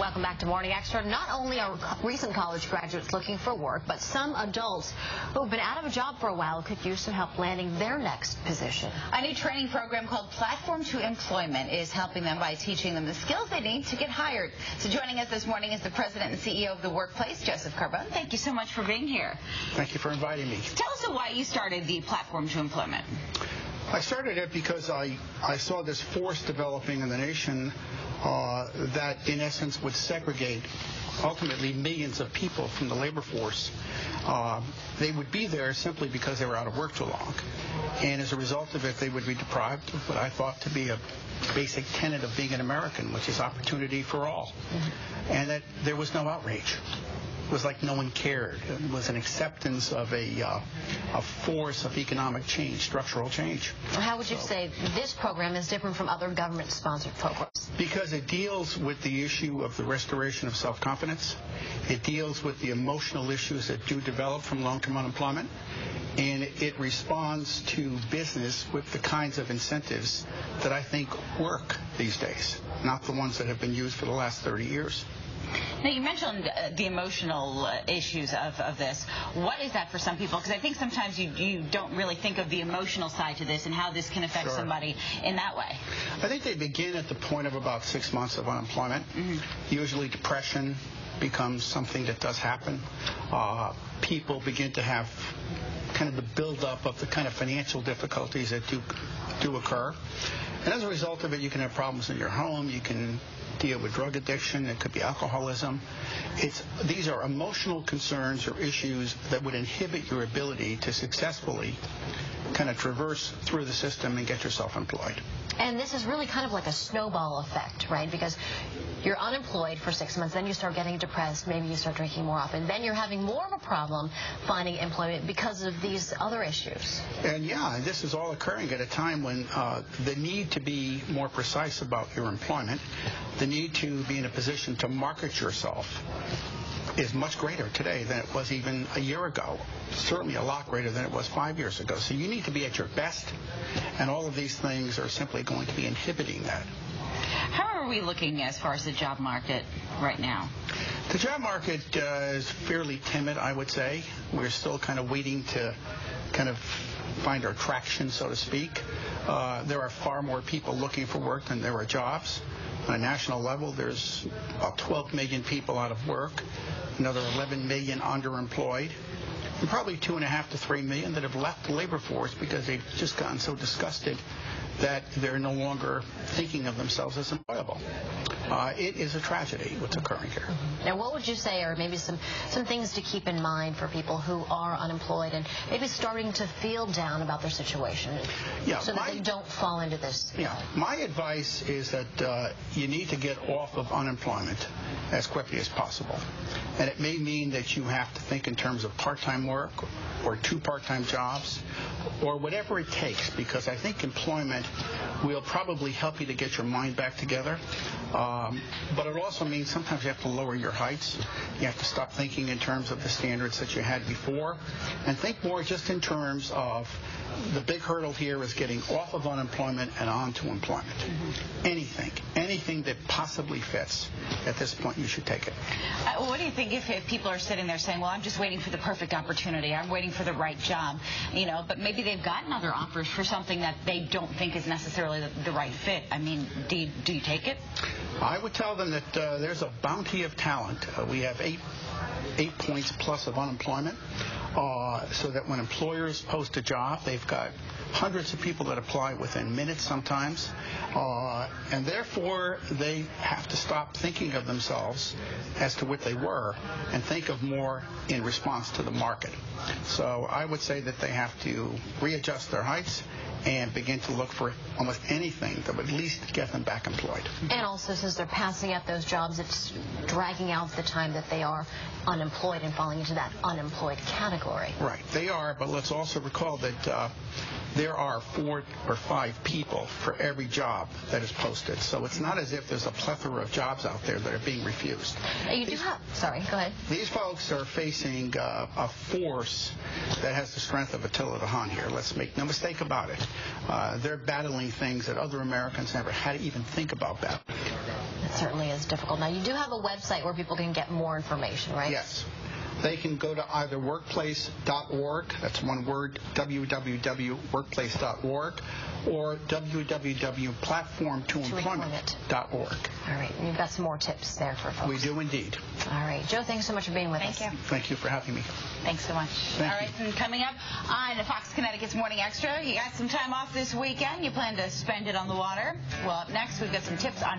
Welcome back to Morning Extra. Not only are recent college graduates looking for work, but some adults who've been out of a job for a while could use some help landing their next position. A new training program called Platform to Employment is helping them by teaching them the skills they need to get hired. So joining us this morning is the president and CEO of the Workplace, Carbone. Thank you so much for being here. Thank you for inviting me. Tell us why you started the Platform to Employment. I started it because I saw this force developing in the nation that, in essence, would segregate ultimately millions of people from the labor force. They would be there simply because they were out of work too long. And as a result of it, they would be deprived of what I thought to be a basic tenet of being an American, which is opportunity for all. And that there was no outrage. It was like no one cared. It was an acceptance of a force of economic change, structural change. How would you say this program is different from other government-sponsored programs? Because it deals with the issue of the restoration of self-confidence. It deals with the emotional issues that do develop from long-term unemployment. And it responds to business with the kinds of incentives that I think work these days, not the ones that have been used for the last 30 years. Now, you mentioned the emotional issues of this. What is that for some people? Because I think sometimes you don't really think of the emotional side to this and how this can affect somebody in that way. I think they begin at the point of about 6 months of unemployment. Usually depression becomes something that does happen. People begin to have kind of the buildup of the kind of financial difficulties that do occur. And as a result of it, you can have problems in your home. You can deal with drug addiction. It could be alcoholism. These are emotional concerns or issues that would inhibit your ability to successfully kind of traverse through the system and get yourself employed. And this is really kind of like a snowball effect, right? Because you're unemployed for 6 months, then you start getting depressed, maybe you start drinking more often, then you're having more of a problem finding employment because of these other issues. And yeah, this is all occurring at a time when the need to be more precise about your employment, the need to be in a position to market yourself is much greater today than it was even a year ago. Certainly a lot greater than it was 5 years ago. So you need to be at your best, and all of these things are simply going to be inhibiting that. How are we looking as far as the job market right now? The job market is fairly timid, I would say. We're still kind of waiting to kind of find our traction, so to speak. There are far more people looking for work than there are jobs. On a national level, there's about 12 million people out of work, another 11 million underemployed, and probably 2.5 to 3 million that have left the labor force because they've just gotten so disgusted that they're no longer thinking of themselves as employable. It is a tragedy what's occurring here. Now, what would you say are maybe some things to keep in mind for people who are unemployed and maybe starting to feel down about their situation, so that they don't fall into this? Yeah, my advice is that you need to get off of unemployment as quickly as possible. And it may mean that you have to think in terms of part-time work or 2 part-time jobs or whatever it takes, because I think employment will probably help you to get your mind back together. But it also means sometimes you have to lower your heights. You have to stop thinking in terms of the standards that you had before and think more just in terms of the big hurdle here is getting off of unemployment and onto employment. Anything that possibly fits at this point, you should take it. What do you think if people are sitting there saying, well, I'm just waiting for the perfect opportunity, I'm waiting for the right job, but maybe they've gotten other offers for something that they don't think is necessarily the right fit. I mean, do you take it? I would tell them that there's a bounty of talent. We have 8 points plus of unemployment, so that when employers post a job, they've got hundreds of people that apply within minutes sometimes, and therefore they have to stop thinking of themselves as to what they were and think of more in response to the market. So I would say that they have to readjust their heights and begin to look for almost anything that would at least get them back employed. And also, since they're passing up those jobs, it's dragging out the time that they are unemployed and falling into that unemployed category. Right, they are, but let's also recall that there are 4 or 5 people for every job that is posted. So it's not as if there's a plethora of jobs out there that are being refused. Sorry, go ahead. These folks are facing a force that has the strength of Attila the Hun here. Let's make no mistake about it. They're battling things that other Americans never had to even think about battling. certainly is difficult. Now, you do have a website where people can get more information, right? Yes. They can go to either workplace.org, that's one word, www.workplace.org, or www.platform2employment.org. All right. You've got some more tips there for folks. We do indeed. All right. Joe, thanks so much for being with us. Thank you. Thank you for having me. Thanks so much. Thank All right, you. and coming up on Fox Connecticut's Morning Extra, you got some time off this weekend. You plan to spend it on the water. Well, up next, we've got some tips on